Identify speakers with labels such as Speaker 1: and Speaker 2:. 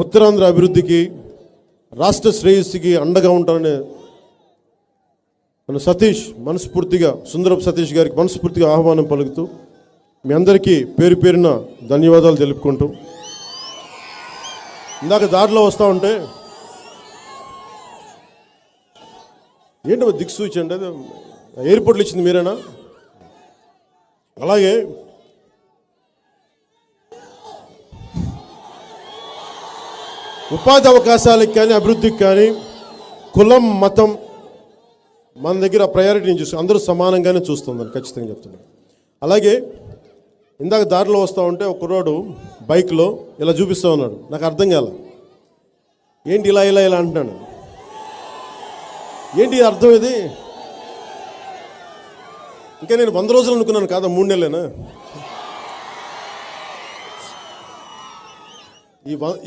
Speaker 1: ఉత్తరాంధ్ర అభివృద్ధికి, రాష్ట్ర శ్రేయస్సుకి అండగా ఉంటానని మన సతీష్ మనస్ఫూర్తిగా, సుందరపు సతీష్ గారికి మనస్ఫూర్తిగా ఆహ్వానం పలుకుతూ మీ అందరికీ పేరు పేరున ధన్యవాదాలు తెలుపుకుంటూ, ఇందాక దారిలో వస్తూ ఉంటే ఏంటో దిక్సూచి అంటే ఎయిర్పోర్ట్లు ఇచ్చింది మీరేనా? అలాగే ఉపాధి అవకాశాలకు కానీ, అభివృద్ధికి కానీ కులం, మతం మన దగ్గర ప్రయారిటీని చూసి అందరూ సమానంగానే చూస్తుందని ఖచ్చితంగా చెప్తున్నాను. అలాగే ఇందాక దారిలో వస్తూ ఉంటే ఒక కుర్రాడు బైక్లో ఇలా చూపిస్తూ ఉన్నాడు. నాకు అర్థం కాల, ఏంటి ఇలా ఇలా ఇలా అంటున్నాడు. ఏంటి అర్థం ఇది? ఇంకా నేను 100 రోజులు అనుకున్నాను, కాదా 3 నెలలేనా?